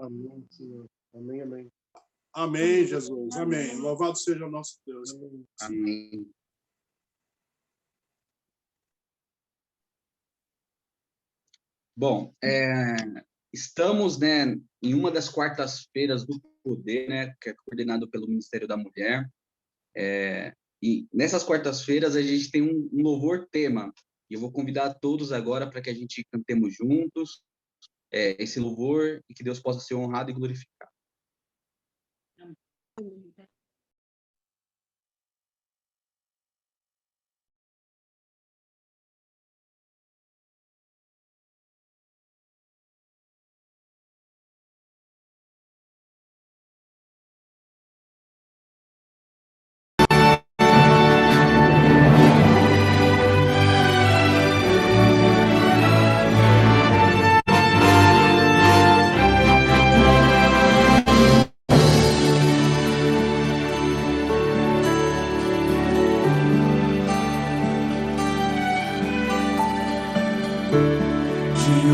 Amém, Senhor. Amém, amém. Amém, Jesus. Amém. Louvado seja o nosso Deus. Amém. Bom, estamos, né, em uma das quartas-feiras do Poder, né, que é coordenado pelo Ministério da Mulher. E nessas quartas-feiras a gente tem um louvor tema. E eu vou convidar a todos agora para que a gente cantemos juntos esse louvor e que Deus possa ser honrado e glorificado.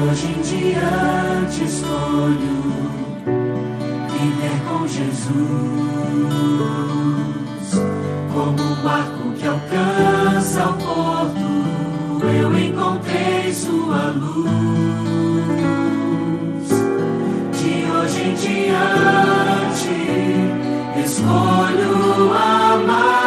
Hoje em diante escolho viver com Jesus, como um barco que alcança o porto, eu encontrei sua luz. De hoje em diante escolho amar,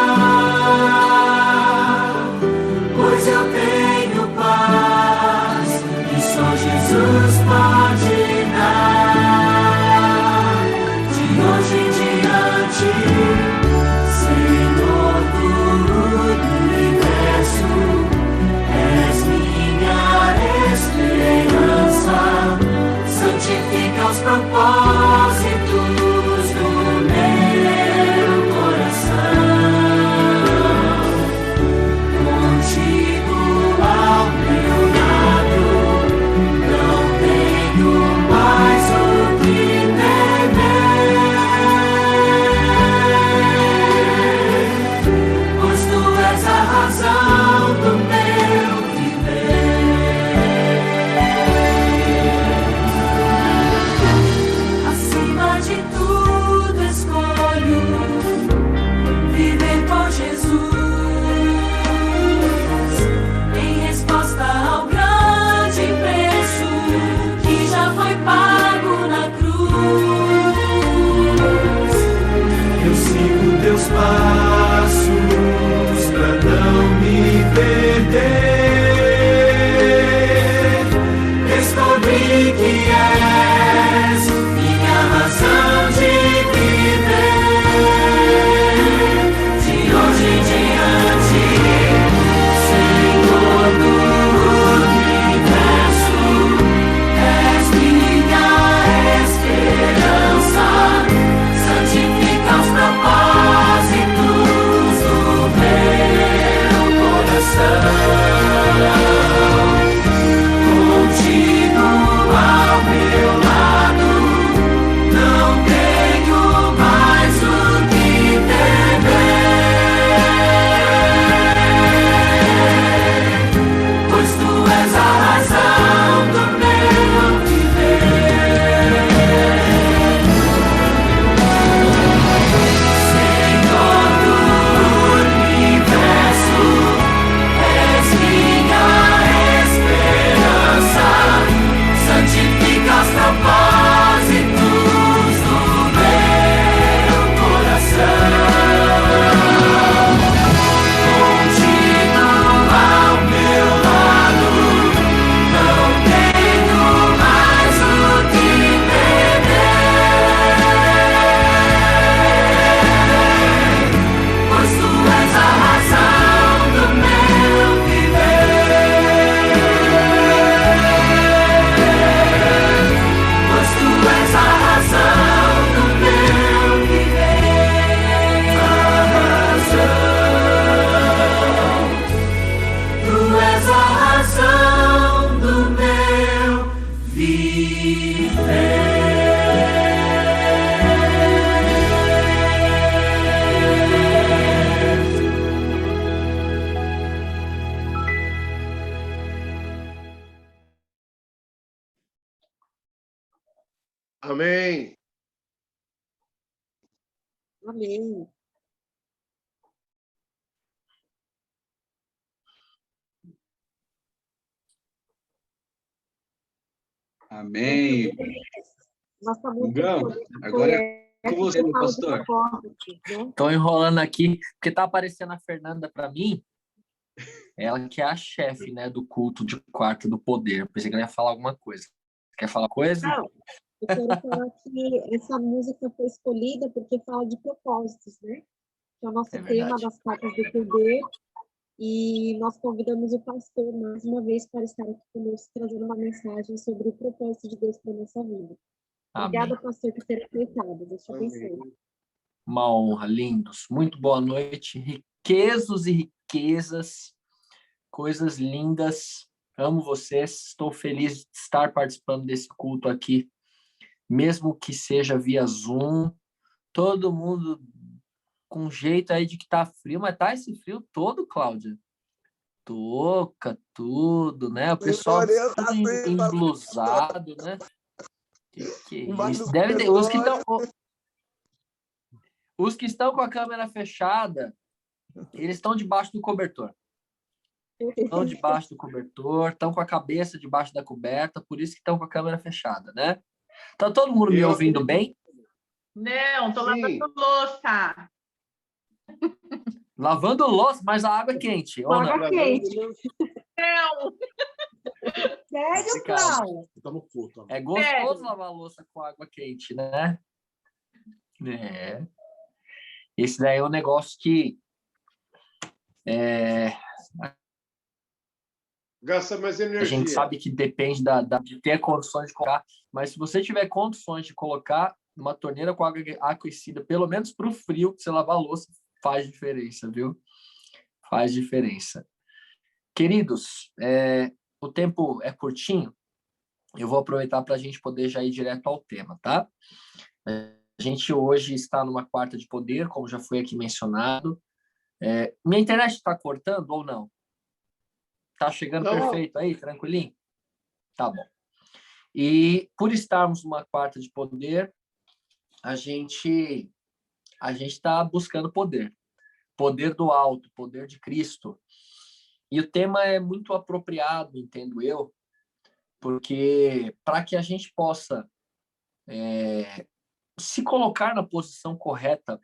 pois eu tenho paz que só Jesus pode dar. De hoje em diante, Senhor do universo, és minha esperança, santifica os propósitos do meu coração. Contigo ao meu lado, não tenho mais o que temer, pois tu és a razão do meu viver. Acima de tudo Amém. Amém. Amém. Nossa música Gão, escolhida agora foi é com essa você, que fala de pastor. propósito, né? Tô enrolando aqui, porque tá aparecendo a Fernanda para mim. Ela que é a chefe, né, do culto de quarto do poder. Eu pensei que ela ia falar alguma coisa. Quer falar coisa? Não, eu quero falar que essa música foi escolhida porque fala de propósitos, né? Que é o nosso É tema verdade. das cartas do poder. E nós convidamos o pastor mais uma vez para estar aqui conosco, trazendo uma mensagem sobre o propósito de Deus para a nossa vida. Obrigada, Amém. pastor, por ter aceitado. Deus te abençoe. Amém. Uma honra, lindos. Muito boa noite. Riquezos e riquezas, coisas lindas. Amo vocês. Estou feliz de estar participando desse culto aqui, mesmo que seja via Zoom. Todo mundo com jeito aí de que tá frio, mas tá esse frio todo, Cláudia. Touca, tudo, né? O pessoal tudo emblusado, né? Que é isso? Deve ter os que estão com a câmera fechada, eles estão debaixo do cobertor. Estão debaixo do cobertor, estão com a cabeça debaixo da coberta, por isso que estão com a câmera fechada, né? Tá todo mundo me ouvindo bem? Não, tô Sim. lavando louça. Lavando louça, mas a água é quente, ou não? Água quente. Não, Sério, Obrigado. Cláudio? Tá no culto. É gostoso lavar louça com água quente, né? É. Esse daí é um negócio que Gasta mais a energia. gente sabe que depende de ter condições de colocar, mas se você tiver condições de colocar uma torneira com água aquecida, pelo menos para o frio, que você lavar a louça, faz diferença, viu? Faz diferença. Queridos, o tempo é curtinho, eu vou aproveitar para a gente poder já ir direto ao tema, tá? A gente hoje está numa quarta de poder, como já foi aqui mencionado. Minha internet está cortando ou não? Tá chegando Não. perfeito aí, tranquilinho? Tá bom. E por estarmos numa quarta de poder, a gente está buscando poder. Poder do alto, poder de Cristo. E o tema é muito apropriado, entendo eu, porque para que a gente possa se colocar na posição correta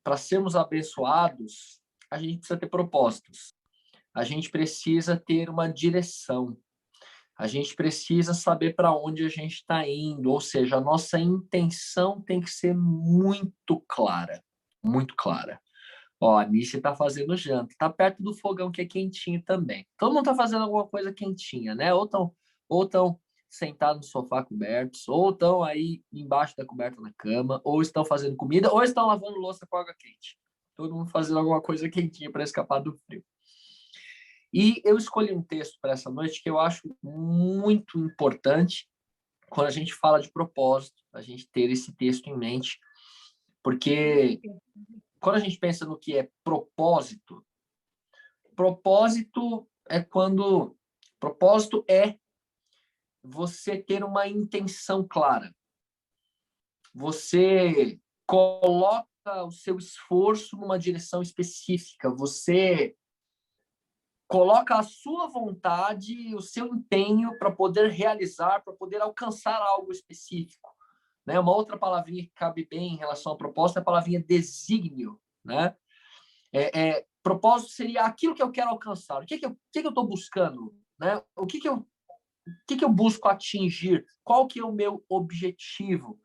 para sermos abençoados, a gente precisa ter propósitos. A gente precisa ter uma direção. A gente precisa saber para onde a gente está indo, ou seja, a nossa intenção tem que ser muito clara, muito clara. Ó, a Nishi está fazendo janta, está perto do fogão que é quentinho também. Todo mundo está fazendo alguma coisa quentinha, né? Ou estão sentados no sofá cobertos, ou estão aí embaixo da coberta na cama, ou estão fazendo comida, ou estão lavando louça com água quente. Todo mundo fazendo alguma coisa quentinha para escapar do frio. E eu escolhi um texto para essa noite que eu acho muito importante quando a gente fala de propósito, a gente ter esse texto em mente, porque quando a gente pensa no que é propósito é você ter uma intenção clara. Você coloca o seu esforço numa direção específica, você coloca a sua vontade, o seu empenho para poder realizar, para poder alcançar algo específico. Né? Uma outra palavrinha que cabe bem em relação ao propósito é a palavrinha desígnio. Né? Propósito seria aquilo que eu quero alcançar. O que eu estou buscando? Né? O que eu busco atingir? Qual que é o meu objetivo?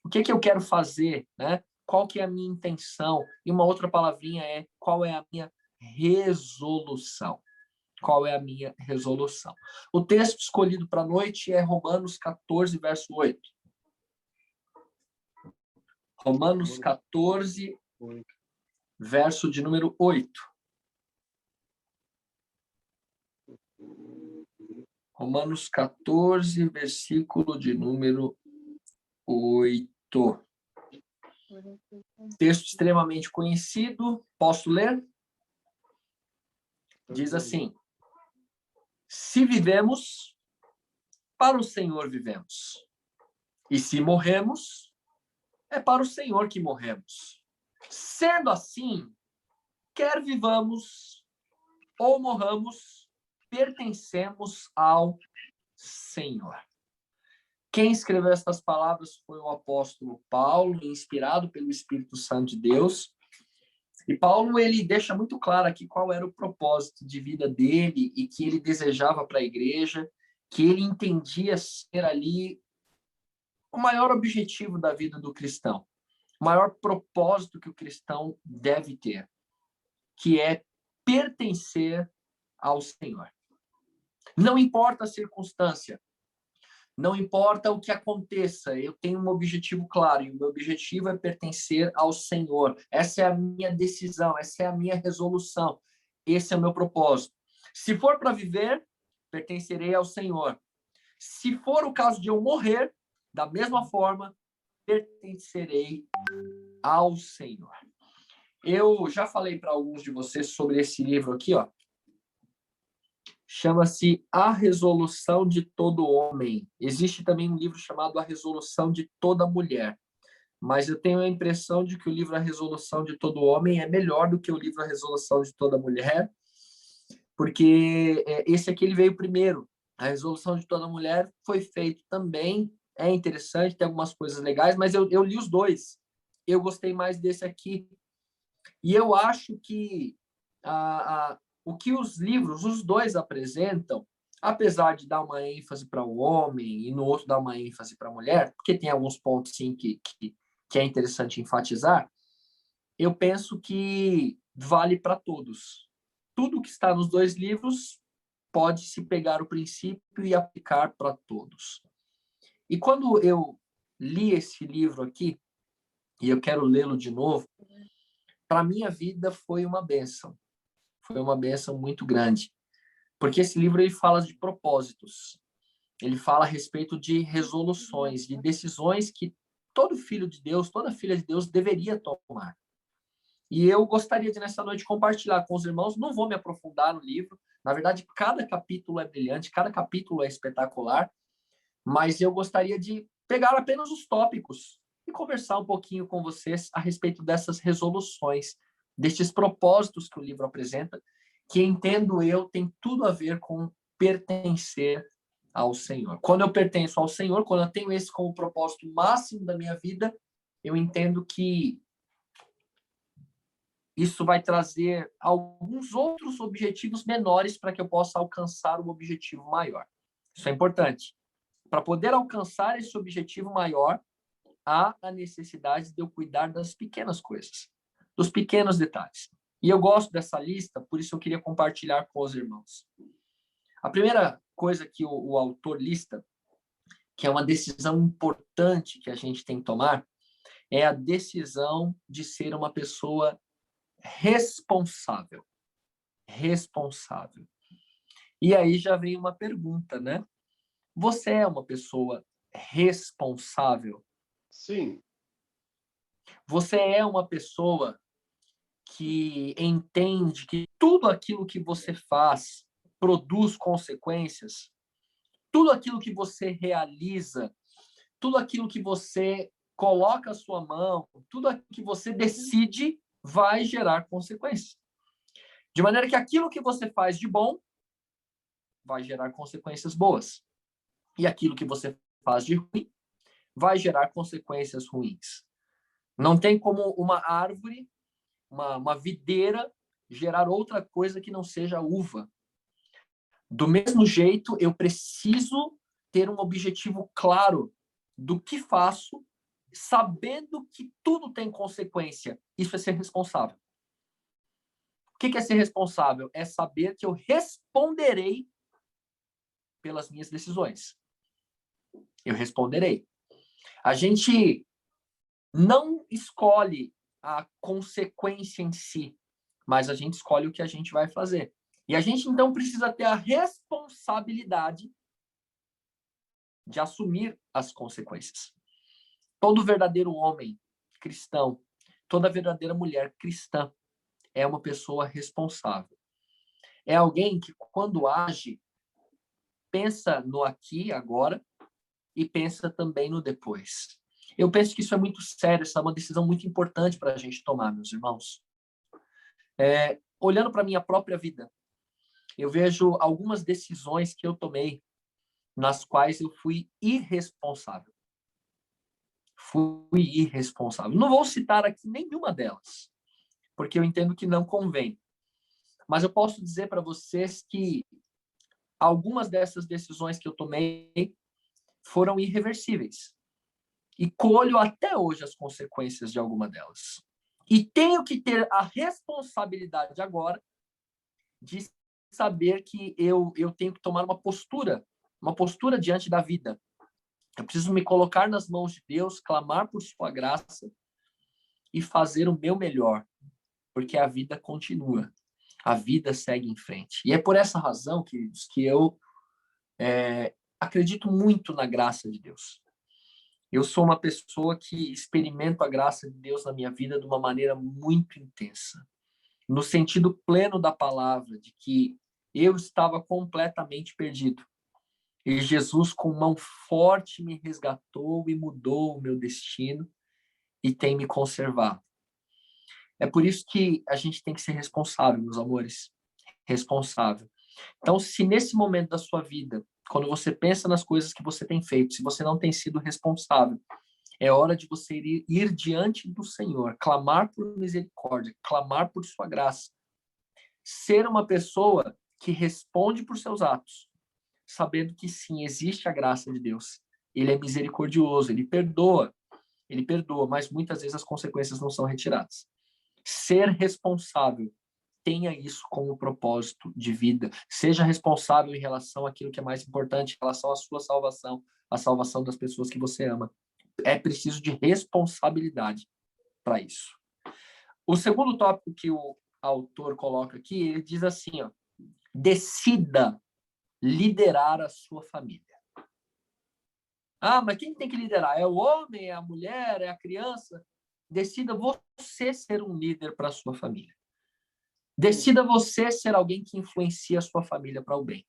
O que eu quero fazer? Né? Qual que é a minha intenção? E uma outra palavrinha é qual é a minha resolução. Qual é a minha resolução? O texto escolhido para a noite é Romanos 14, verso 8. Romanos 14, verso de número 8. Romanos 14, versículo de número 8. Texto extremamente conhecido. Posso ler? Diz assim: se vivemos, para o Senhor vivemos. E se morremos, é para o Senhor que morremos. Sendo assim, quer vivamos ou morramos, pertencemos ao Senhor. Quem escreveu essas palavras foi o apóstolo Paulo, inspirado pelo Espírito Santo de Deus. E Paulo, ele deixa muito claro aqui qual era o propósito de vida dele e que ele desejava para a igreja, que ele entendia ser ali o maior objetivo da vida do cristão, o maior propósito que o cristão deve ter, que é pertencer ao Senhor. Não importa a circunstância, não importa o que aconteça, eu tenho um objetivo claro, e o meu objetivo é pertencer ao Senhor. Essa é a minha decisão, essa é a minha resolução, esse é o meu propósito. Se for para viver, pertencerei ao Senhor. Se for o caso de eu morrer, da mesma forma, pertencerei ao Senhor. Eu já falei para alguns de vocês sobre esse livro aqui, ó. Chama-se A Resolução de Todo Homem. Existe também um livro chamado A Resolução de Toda Mulher. Mas eu tenho a impressão de que o livro A Resolução de Todo Homem é melhor do que o livro A Resolução de Toda Mulher, porque esse aqui ele veio primeiro. A Resolução de Toda Mulher foi feito também, é interessante, tem algumas coisas legais, mas eu li os dois. Eu gostei mais desse aqui. E eu acho que o que os livros, os dois apresentam, apesar de dar uma ênfase para o homem e no outro dar uma ênfase para a mulher, porque tem alguns pontos, sim, que é interessante enfatizar, eu penso que vale para todos. Tudo que está nos dois livros pode se pegar o princípio e aplicar para todos. E quando eu li esse livro aqui, e eu quero lê-lo de novo, para a minha vida foi uma bênção. Foi uma bênção muito grande. Porque esse livro ele fala de propósitos. Ele fala a respeito de resoluções, de decisões que todo filho de Deus, toda filha de Deus deveria tomar. E eu gostaria de, nessa noite, compartilhar com os irmãos. Não vou me aprofundar no livro. Na verdade, cada capítulo é brilhante, cada capítulo é espetacular. Mas eu gostaria de pegar apenas os tópicos e conversar um pouquinho com vocês a respeito dessas resoluções, destes propósitos que o livro apresenta, que, entendo eu, tem tudo a ver com pertencer ao Senhor. Quando eu pertenço ao Senhor, quando eu tenho esse como propósito máximo da minha vida, eu entendo que isso vai trazer alguns outros objetivos menores para que eu possa alcançar um objetivo maior. Isso é importante. Para poder alcançar esse objetivo maior, há a necessidade de eu cuidar das pequenas coisas, dos pequenos detalhes. E eu gosto dessa lista, por isso eu queria compartilhar com os irmãos. A primeira coisa que o autor lista, que é uma decisão importante que a gente tem que tomar, é a decisão de ser uma pessoa responsável. Responsável. E aí já vem uma pergunta, né? Você é uma pessoa responsável? Sim. Você é uma pessoa que entende que tudo aquilo que você faz produz consequências? Tudo aquilo que você realiza, tudo aquilo que você coloca a sua mão, tudo aquilo que você decide vai gerar consequências. De maneira que aquilo que você faz de bom vai gerar consequências boas. E aquilo que você faz de ruim vai gerar consequências ruins. Não tem como uma árvore, uma videira, gerar outra coisa que não seja uva. Do mesmo jeito, eu preciso ter um objetivo claro do que faço, sabendo que tudo tem consequência. Isso é ser responsável. O que é ser responsável? É saber que eu responderei pelas minhas decisões. Eu responderei. A gente não escolhe a consequência em si, mas a gente escolhe o que a gente vai fazer. E a gente, então, precisa ter a responsabilidade de assumir as consequências. Todo verdadeiro homem cristão, toda verdadeira mulher cristã é uma pessoa responsável. É alguém que, quando age, pensa no aqui, agora, e pensa também no depois. Eu penso que isso é muito sério, essa é uma decisão muito importante para a gente tomar, meus irmãos. Olhando para a minha própria vida, eu vejo algumas decisões que eu tomei nas quais eu fui irresponsável. Fui irresponsável. Não vou citar aqui nenhuma delas, porque eu entendo que não convém. Mas eu posso dizer para vocês que algumas dessas decisões que eu tomei foram irreversíveis. E colho até hoje as consequências de alguma delas. E tenho que ter a responsabilidade agora de saber que eu tenho que tomar uma postura diante da vida. Eu preciso me colocar nas mãos de Deus, clamar por sua graça e fazer o meu melhor, porque a vida continua. A vida segue em frente. E é por essa razão, queridos, que eu acredito muito na graça de Deus. Eu sou uma pessoa que experimento a graça de Deus na minha vida de uma maneira muito intensa. No sentido pleno da palavra, de que eu estava completamente perdido. E Jesus, com mão forte, me resgatou e mudou o meu destino e tem me conservado. É por isso que a gente tem que ser responsável, meus amores. Responsável. Então, se nesse momento da sua vida, quando você pensa nas coisas que você tem feito, se você não tem sido responsável, é hora de você ir diante do Senhor, clamar por misericórdia, clamar por sua graça. Ser uma pessoa que responde por seus atos, sabendo que sim, existe a graça de Deus. Ele é misericordioso, ele perdoa, mas muitas vezes as consequências não são retiradas. Ser responsável, tenha isso como propósito de vida. Seja responsável em relação àquilo que é mais importante, em relação à sua salvação, à salvação das pessoas que você ama. É preciso de responsabilidade para isso. O segundo tópico que o autor coloca aqui, ele diz assim, ó, decida liderar a sua família. Ah, mas quem tem que liderar? É o homem, é a mulher, é a criança? Decida você ser um líder para a sua família. Decida você ser alguém que influencia a sua família para o bem.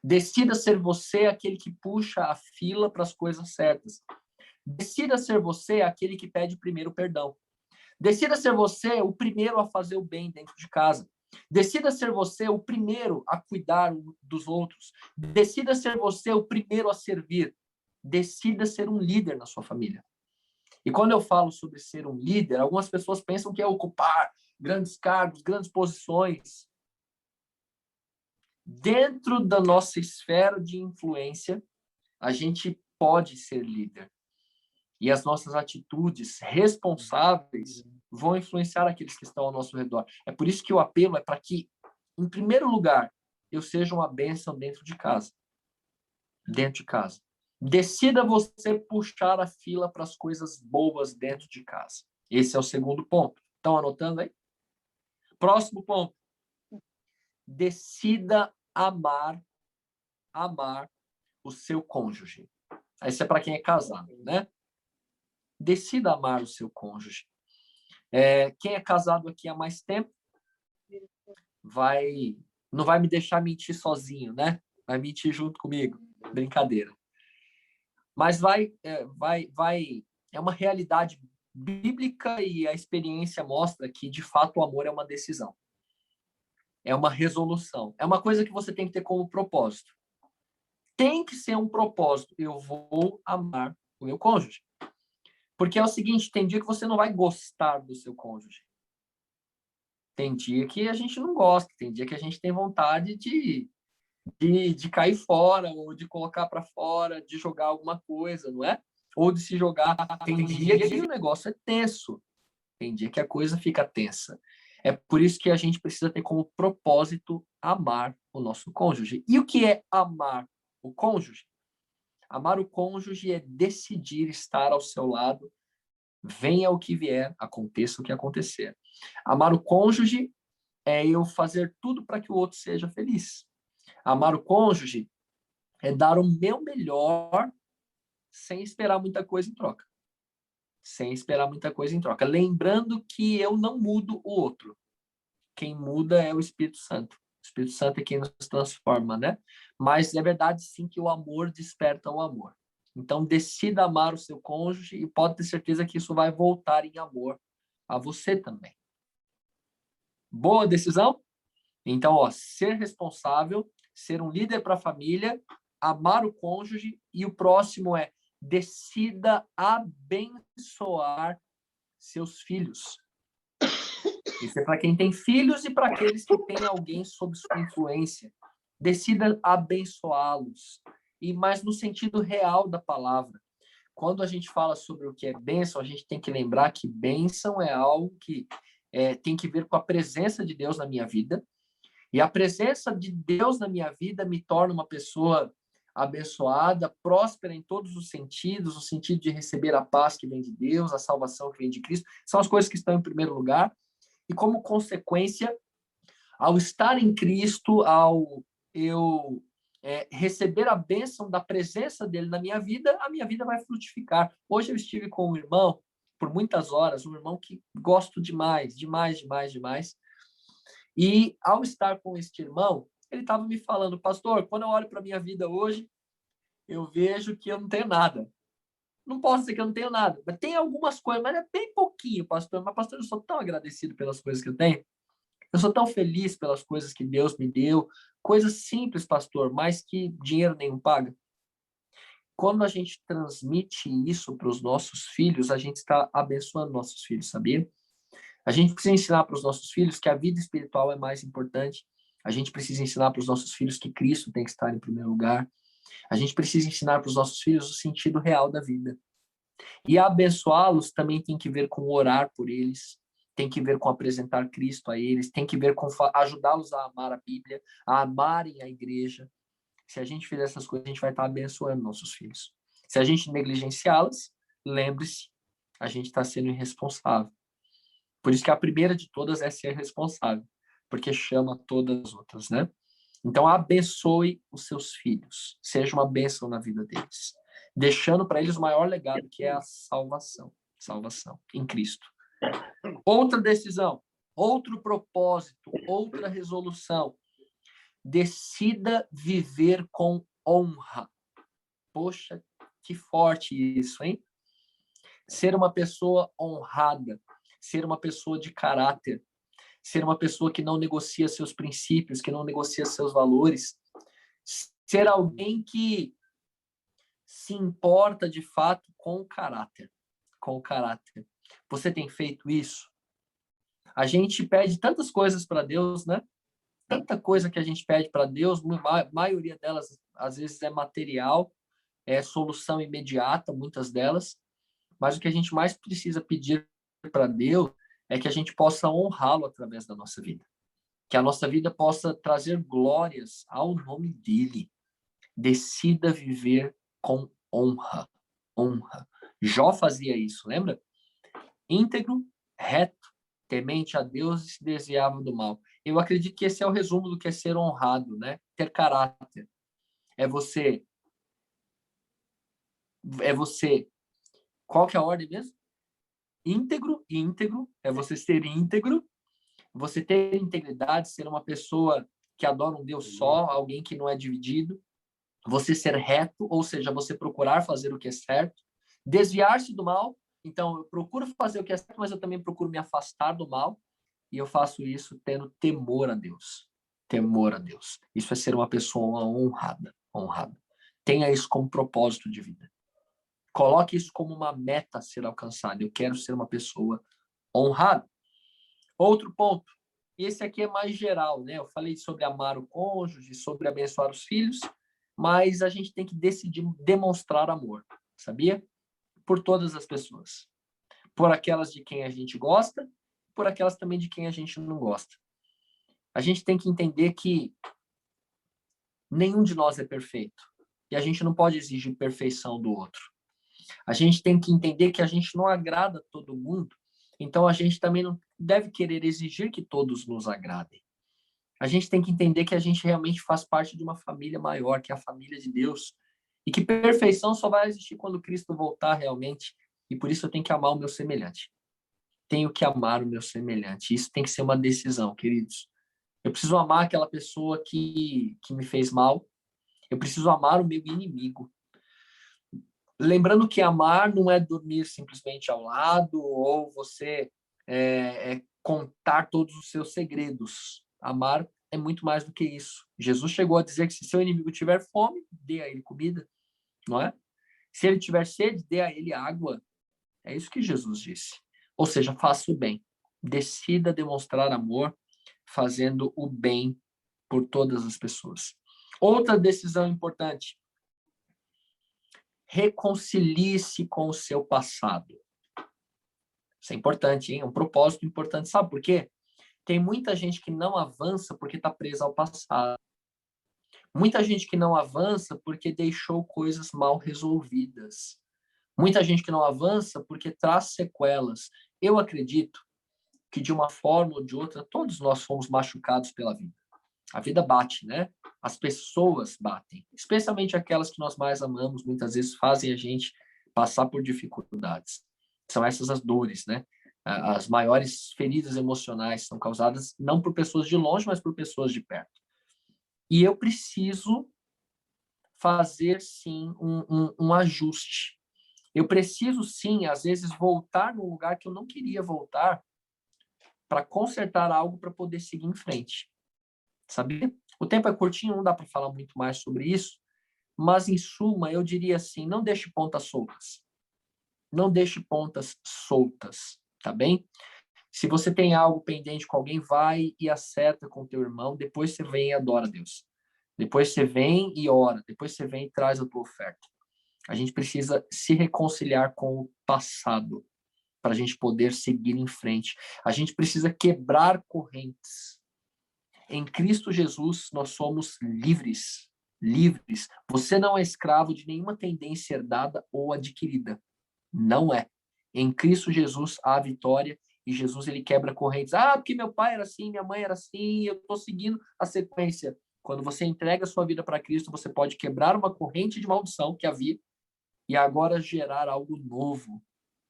Decida ser você aquele que puxa a fila para as coisas certas. Decida ser você aquele que pede primeiro perdão. Decida ser você o primeiro a fazer o bem dentro de casa. Decida ser você o primeiro a cuidar dos outros. Decida ser você o primeiro a servir. Decida ser um líder na sua família. E quando eu falo sobre ser um líder, algumas pessoas pensam que é ocupar grandes cargos, grandes posições. Dentro da nossa esfera de influência, a gente pode ser líder. E as nossas atitudes responsáveis vão influenciar aqueles que estão ao nosso redor. É por isso que o apelo é para que, em primeiro lugar, eu seja uma bênção dentro de casa. Dentro de casa. Decida você puxar a fila para as coisas boas dentro de casa. Esse é o segundo ponto. Estão anotando aí? Próximo ponto. Decida amar o seu cônjuge. Isso é para quem é casado, né? Decida amar o seu cônjuge. Quem é casado aqui há mais tempo não vai me deixar mentir sozinho, né? Vai mentir junto comigo. Brincadeira. Mas é uma realidade bíblica e a experiência mostra que, de fato, o amor é uma decisão. É uma resolução. É uma coisa que você tem que ter como propósito. Tem que ser um propósito. Eu vou amar o meu cônjuge. Porque é o seguinte, tem dia que você não vai gostar do seu cônjuge. Tem dia que a gente não gosta. Tem dia que a gente tem vontade de cair fora, ou de colocar para fora, de jogar alguma coisa, não é? Ou de se jogar. Tem dia que o negócio é tenso. Tem dia que a coisa fica tensa. É por isso que a gente precisa ter como propósito amar o nosso cônjuge. E o que é amar o cônjuge? Amar o cônjuge é decidir estar ao seu lado, venha o que vier, aconteça o que acontecer. Amar o cônjuge é eu fazer tudo para que o outro seja feliz. Amar o cônjuge é dar o meu melhor sem esperar muita coisa em troca. Sem esperar muita coisa em troca. Lembrando que eu não mudo o outro. Quem muda é o Espírito Santo. O Espírito Santo é quem nos transforma, né? Mas é verdade, sim, que o amor desperta o amor. Então, decida amar o seu cônjuge e pode ter certeza que isso vai voltar em amor a você também. Boa decisão? Então, ser responsável, ser um líder para a família, amar o cônjuge, e o próximo é decida abençoar seus filhos. Isso é para quem tem filhos e para aqueles que têm alguém sob sua influência. Decida abençoá-los. Mas no sentido real da palavra. Quando a gente fala sobre o que é bênção, a gente tem que lembrar que bênção é algo que tem que ver com a presença de Deus na minha vida. E a presença de Deus na minha vida me torna uma pessoa abençoada, próspera em todos os sentidos, no sentido de receber a paz que vem de Deus, a salvação que vem de Cristo. São as coisas que estão em primeiro lugar. E como consequência, ao estar em Cristo, ao eu receber a bênção da presença dele na minha vida, a minha vida vai frutificar. Hoje eu estive com um irmão, por muitas horas, um irmão que gosto demais, demais, demais, demais. E ao estar com este irmão, ele estava me falando, pastor, quando eu olho para a minha vida hoje, eu vejo que eu não tenho nada. Não posso dizer que eu não tenho nada, mas tem algumas coisas, mas é bem pouquinho, pastor. Mas, pastor, eu sou tão agradecido pelas coisas que eu tenho. Eu sou tão feliz pelas coisas que Deus me deu. Coisas simples, pastor, mas que dinheiro nenhum paga. Quando a gente transmite isso para os nossos filhos, a gente está abençoando nossos filhos, sabia? A gente precisa ensinar para os nossos filhos que a vida espiritual é mais importante. A gente precisa ensinar para os nossos filhos que Cristo tem que estar em primeiro lugar. A gente precisa ensinar para os nossos filhos o sentido real da vida. E abençoá-los também tem que ver com orar por eles, tem que ver com apresentar Cristo a eles, tem que ver com ajudá-los a amar a Bíblia, a amarem a igreja. Se a gente fizer essas coisas, a gente vai estar abençoando nossos filhos. Se a gente negligenciá-las, lembre-se, a gente está sendo irresponsável. Por isso que a primeira de todas é ser responsável, porque chama todas as outras, né? Então, abençoe os seus filhos. Seja uma bênção na vida deles. Deixando para eles o maior legado, que é a salvação. Salvação em Cristo. Outra decisão, outro propósito, outra resolução. Decida viver com honra. Poxa, que forte isso, hein? Ser uma pessoa honrada. Ser uma pessoa de caráter. Ser uma pessoa que não negocia seus princípios, que não negocia seus valores. Ser alguém que se importa de fato com o caráter. Com o caráter. Você tem feito isso? A gente pede tantas coisas para Deus, né? Tanta coisa que a gente pede para Deus, a maioria delas, às vezes, é material, é solução imediata, muitas delas. Mas o que a gente mais precisa pedir para Deus é que a gente possa honrá-lo através da nossa vida. Que a nossa vida possa trazer glórias ao nome dele. Decida viver com honra. Honra. Jó fazia isso, lembra? Íntegro, reto, temente a Deus e se desviava do mal. Eu acredito que esse é o resumo do que é ser honrado, né? Ter caráter. É você... Qual que é a ordem mesmo? Íntegro, é você ser íntegro, você ter integridade, ser uma pessoa que adora um Deus só, alguém que não é dividido, você ser reto, ou seja, você procurar fazer o que é certo, desviar-se do mal, então eu procuro fazer o que é certo, mas eu também procuro me afastar do mal, e eu faço isso tendo temor a Deus. Temor a Deus. Isso é ser uma pessoa honrada. Tenha isso como propósito de vida. Coloque isso como uma meta a ser alcançada. Eu quero ser uma pessoa honrada. Outro ponto. Esse aqui é mais geral, né? Eu falei sobre amar o cônjuge, sobre abençoar os filhos, mas a gente tem que decidir demonstrar amor, sabia? Por todas as pessoas. Por aquelas de quem a gente gosta, por aquelas também de quem a gente não gosta. A gente tem que entender que nenhum de nós é perfeito. E a gente não pode exigir perfeição do outro. A gente tem que entender que a gente não agrada todo mundo, então a gente também não deve querer exigir que todos nos agradem. A gente tem que entender que a gente realmente faz parte de uma família maior, que é a família de Deus, e que perfeição só vai existir quando Cristo voltar realmente, e por isso eu tenho que amar o meu semelhante. Tenho que amar o meu semelhante. Isso tem que ser uma decisão, queridos. Eu preciso amar aquela pessoa que me fez mal, eu preciso amar o meu inimigo. Lembrando que amar não é dormir simplesmente ao lado ou você contar todos os seus segredos. Amar é muito mais do que isso. Jesus chegou a dizer que se seu inimigo tiver fome, dê a ele comida, não é? Se ele tiver sede, dê a ele água. É isso que Jesus disse. Ou seja, faça o bem. Decida demonstrar amor fazendo o bem por todas as pessoas. Outra decisão importante. Reconcilie-se com o seu passado. Isso é importante, hein? É um propósito importante. Sabe por quê? Tem muita gente que não avança porque está presa ao passado. Muita gente que não avança porque deixou coisas mal resolvidas. Muita gente que não avança porque traz sequelas. Eu acredito que, de uma forma ou de outra, todos nós fomos machucados pela vida. A vida bate, né? As pessoas batem. Especialmente aquelas que nós mais amamos, muitas vezes fazem a gente passar por dificuldades. São essas as dores, né? As maiores feridas emocionais são causadas não por pessoas de longe, mas por pessoas de perto. E eu preciso fazer, sim, um ajuste. Eu preciso, sim, às vezes, voltar num lugar que eu não queria voltar para consertar algo para poder seguir em frente. Sabia? O tempo é curtinho, não dá para falar muito mais sobre isso, mas, em suma, eu diria assim, não deixe pontas soltas. Não deixe pontas soltas, tá bem? Se você tem algo pendente com alguém, vai e acerta com o teu irmão, depois você vem e adora a Deus. Depois você vem e ora, depois você vem e traz a tua oferta. A gente precisa se reconciliar com o passado para a gente poder seguir em frente. A gente precisa quebrar correntes. Em Cristo Jesus, nós somos livres. Livres. Você não é escravo de nenhuma tendência herdada ou adquirida. Não é. Em Cristo Jesus há vitória e Jesus ele quebra correntes. Porque meu pai era assim, minha mãe era assim, eu estou seguindo a sequência. Quando você entrega a sua vida para Cristo, você pode quebrar uma corrente de maldição que havia e agora gerar algo novo,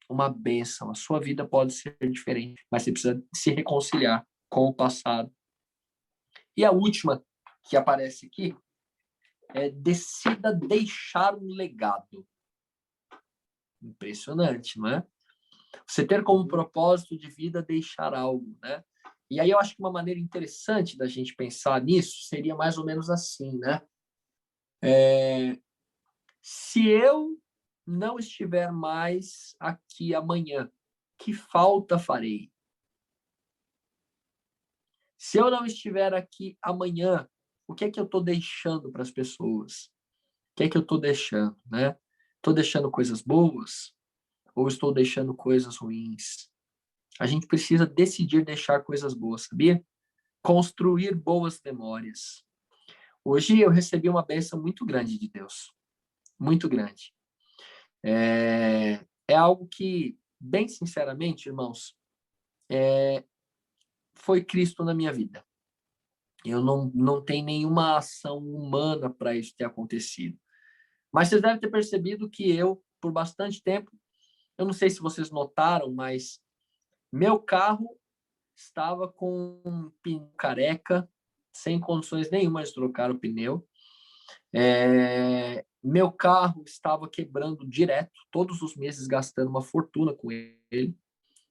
uma bênção. A sua vida pode ser diferente, mas você precisa se reconciliar com o passado. E a última que aparece aqui é: decida deixar um legado. Impressionante, não é? Você ter como propósito de vida deixar algo, né? E aí eu acho que uma maneira interessante da gente pensar nisso seria mais ou menos assim, né? Se eu não estiver mais aqui amanhã, que falta farei? Se eu não estiver aqui amanhã, o que é que eu estou deixando para as pessoas? O que é que eu estou deixando, né? Estou deixando coisas boas ou estou deixando coisas ruins? A gente precisa decidir deixar coisas boas, sabia? Construir boas memórias. Hoje eu recebi uma bênção muito grande de Deus. Muito grande. É algo que, bem sinceramente, irmãos, foi Cristo na minha vida. Eu não tenho nenhuma ação humana para isso ter acontecido. Mas vocês devem ter percebido que eu, por bastante tempo, eu não sei se vocês notaram, mas meu carro estava com um pneu careca, sem condições nenhuma de trocar o pneu. Meu carro estava quebrando direto, todos os meses gastando uma fortuna com ele,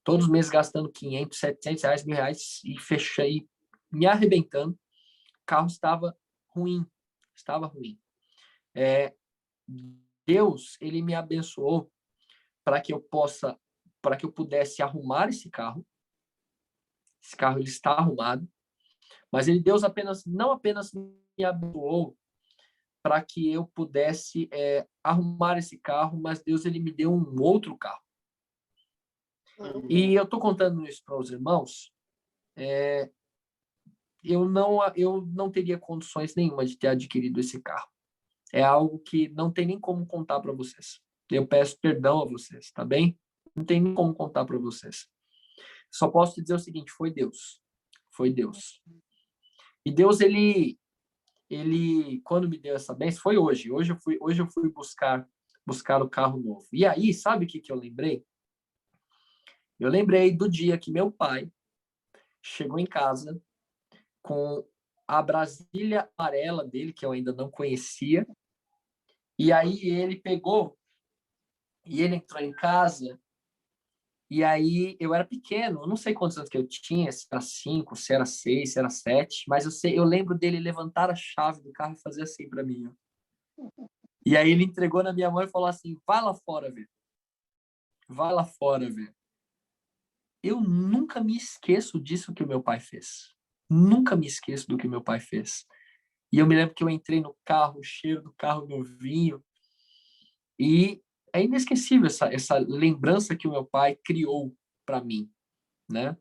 todos os meses gastando 500, 700 reais, R$1.000 e fechei, me arrebentando. O carro estava ruim, estava ruim. Deus, ele me abençoou para que eu pudesse arrumar esse carro. Esse carro ele está arrumado, mas Deus não apenas me abençoou para que eu pudesse arrumar esse carro, mas Deus ele me deu um outro carro. E eu estou contando isso para os irmãos. Eu não teria condições nenhuma de ter adquirido esse carro. É algo que não tem nem como contar para vocês. Eu peço perdão a vocês, tá bem? Não tem nem como contar para vocês. Só posso te dizer o seguinte: foi Deus. Foi Deus. E Deus, ele quando me deu essa bênção, foi hoje. Hoje eu fui buscar o carro novo. E aí, sabe o que eu lembrei? Eu lembrei do dia que meu pai chegou em casa com a Brasília amarela dele, que eu ainda não conhecia. E aí ele pegou E ele entrou em casa, e aí eu era pequeno, eu não sei quantos anos que eu tinha, se era 5, se era 6, se era 7, mas eu lembro dele levantar a chave do carro e fazer assim para mim. Ó. E aí ele entregou na minha mão e falou assim, vai lá fora, velho. Vai lá fora, velho. Eu nunca me esqueço disso que o meu pai fez. Nunca me esqueço do que o meu pai fez. E eu me lembro que eu entrei no carro, o cheiro do carro novinho, e é inesquecível essa lembrança que o meu pai criou para mim, né?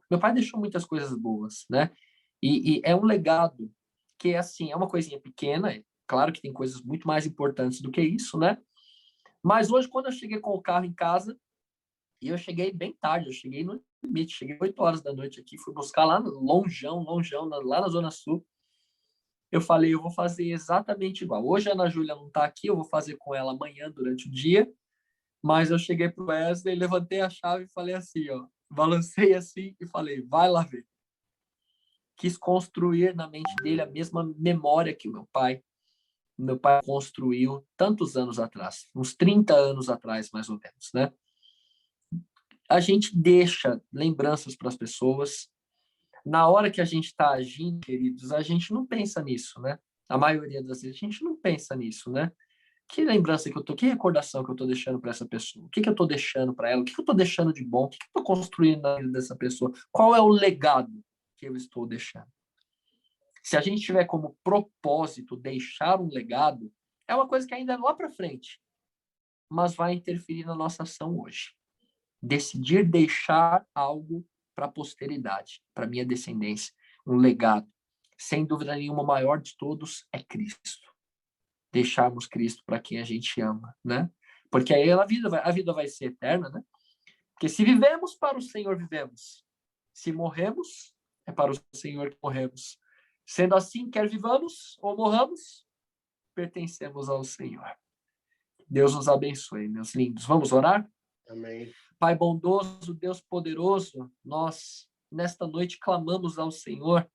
Meu pai deixou muitas coisas boas, né? E é um legado que, assim, é uma coisinha pequena, claro que tem coisas muito mais importantes do que isso, né? Mas hoje, quando eu cheguei com o carro em casa, e eu cheguei bem tarde, eu cheguei no limite, cheguei 8 horas da noite aqui, fui buscar lá longeão, lá na Zona Sul. Eu falei, eu vou fazer exatamente igual. Hoje a Ana Júlia não está aqui, eu vou fazer com ela amanhã durante o dia, mas eu cheguei pro Wesley, levantei a chave e falei assim, ó, balancei assim e falei, vai lá ver. Quis construir na mente dele a mesma memória que o meu pai construiu tantos anos atrás, uns 30 anos atrás, mais ou menos, né? A gente deixa lembranças para as pessoas. Na hora que a gente está agindo, queridos, a gente não pensa nisso, né? A maioria das vezes a gente não pensa nisso, né? Que lembrança que recordação que eu estou deixando para essa pessoa? O que eu estou deixando para ela? O que eu estou deixando de bom? O que eu estou construindo na vida dessa pessoa? Qual é o legado que eu estou deixando? Se a gente tiver como propósito deixar um legado, é uma coisa que ainda é lá para frente, mas vai interferir na nossa ação hoje. Decidir deixar algo para a posteridade, para minha descendência, um legado. Sem dúvida nenhuma, o maior de todos é Cristo. Deixarmos Cristo para quem a gente ama, né? Porque aí a vida vai ser eterna, né? Porque se vivemos, para o Senhor vivemos. Se morremos, é para o Senhor que morremos. Sendo assim, quer vivamos ou morramos, pertencemos ao Senhor. Deus nos abençoe, meus lindos. Vamos orar? Amém. Pai bondoso, Deus poderoso, nós, nesta noite, clamamos ao Senhor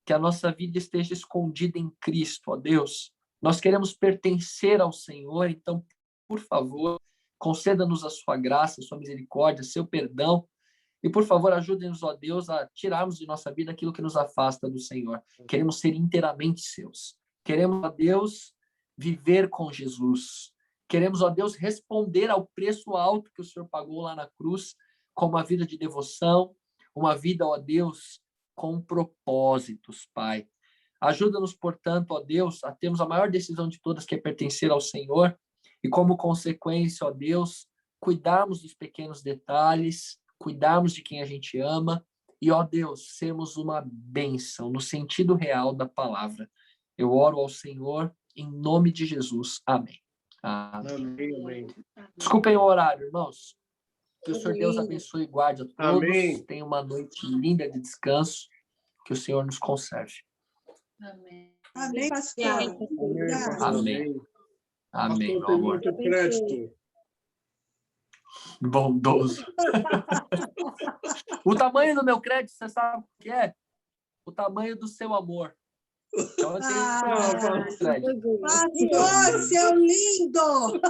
que a nossa vida esteja escondida em Cristo, ó Deus. Nós queremos pertencer ao Senhor, então, por favor, conceda-nos a sua graça, a sua misericórdia, seu perdão, e, por favor, ajude-nos, ó Deus, a tirarmos de nossa vida aquilo que nos afasta do Senhor. Queremos ser inteiramente seus. Queremos, ó Deus, viver com Jesus. Queremos, ó Deus, responder ao preço alto que o Senhor pagou lá na cruz, com uma vida de devoção, uma vida, ó Deus, com propósitos, Pai. Ajuda-nos, portanto, ó Deus, a termos a maior decisão de todas, que é pertencer ao Senhor, e como consequência, ó Deus, cuidarmos dos pequenos detalhes, cuidarmos de quem a gente ama, e, ó Deus, sermos uma bênção no sentido real da palavra. Eu oro ao Senhor em nome de Jesus. Amém. Amém, amém. Desculpem o horário, irmãos. Que o Senhor Deus abençoe e guarde a todos. Amém. Tenha uma noite linda de descanso. Que o Senhor nos conserve. Amém. Amém, pastor. Amém, Obrigada. pastor, Amém. Amém, Pastor, meu tem amor. muito crédito. Bondoso. O tamanho do meu crédito, você sabe o que é? O tamanho do seu amor. Então eu tenho crédito. Pastor, seu lindo!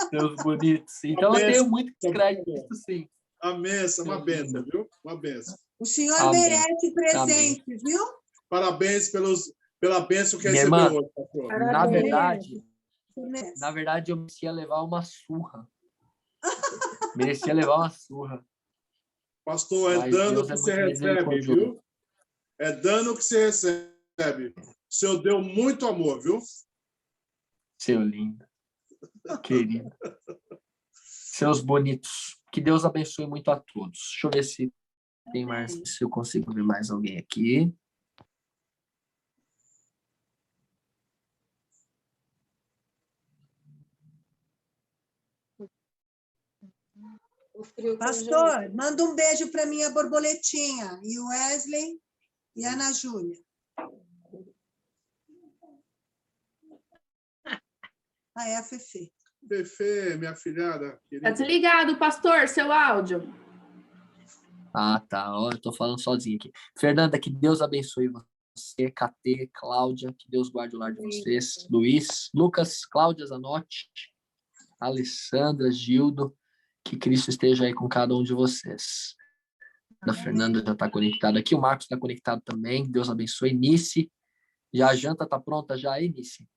Seus bonitos. Então eu tenho muito crédito, sim. A benção, uma Seu benção, lindo. viu? Uma benção. O senhor Amém. merece presente, viu? Parabéns pela bênção que Minha recebeu irmã, hoje, pastor. Na verdade, eu merecia levar uma surra. Merecia levar uma surra. Pastor, é Mas dano Deus que é você muito recebe, misericordioso. viu? É dano que você recebe. O Senhor deu muito amor, viu? Seu lindo. Querido. Seus bonitos. Que Deus abençoe muito a todos. Deixa eu ver se tem mais, se eu consigo ver mais alguém aqui. Pastor, manda um beijo para minha borboletinha. E o Wesley e a Ana Júlia. Ah, é a Fefe. Fefe, minha filhada. Tá Querida. desligado, pastor, seu áudio. Ah, tá. Ó, eu tô falando sozinho aqui. Fernanda, que Deus abençoe você. KT, Cláudia, que Deus guarde o lar de vocês. Luiz, Lucas, Cláudia Zanotti. Alessandra, Gildo, que Cristo esteja aí com cada um de vocês. A Fernanda já está conectada aqui, o Marcos está conectado também, Deus abençoe. Nice, já a janta está pronta já aí, Nice?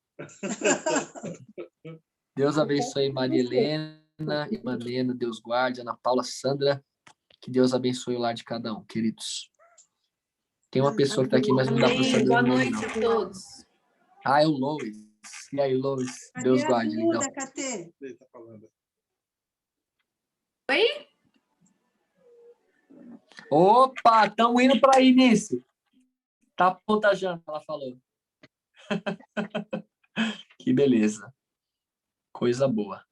Deus abençoe Maria Helena, Imanena, Deus guarde, Ana Paula, Sandra, que Deus abençoe o lar de cada um, queridos. Tem uma pessoa que está aqui, mas não dá para saber Boa o nome, noite não. a todos. Ah, é o Lois. E aí, Lois? Deus Cadê a guarde, lindão. Duda, Catê? Ele tá falando. Oi? Opa, estamos indo para aí, Nice. Tá pronta a janta, ela falou. Que beleza. Coisa boa.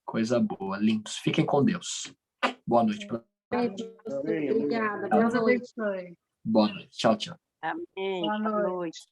Coisa boa. Lindos. Fiquem com Deus. Boa noite. Obrigada. Boa noite. Boa noite. Tchau, tchau. Amém. Boa Boa noite. noite.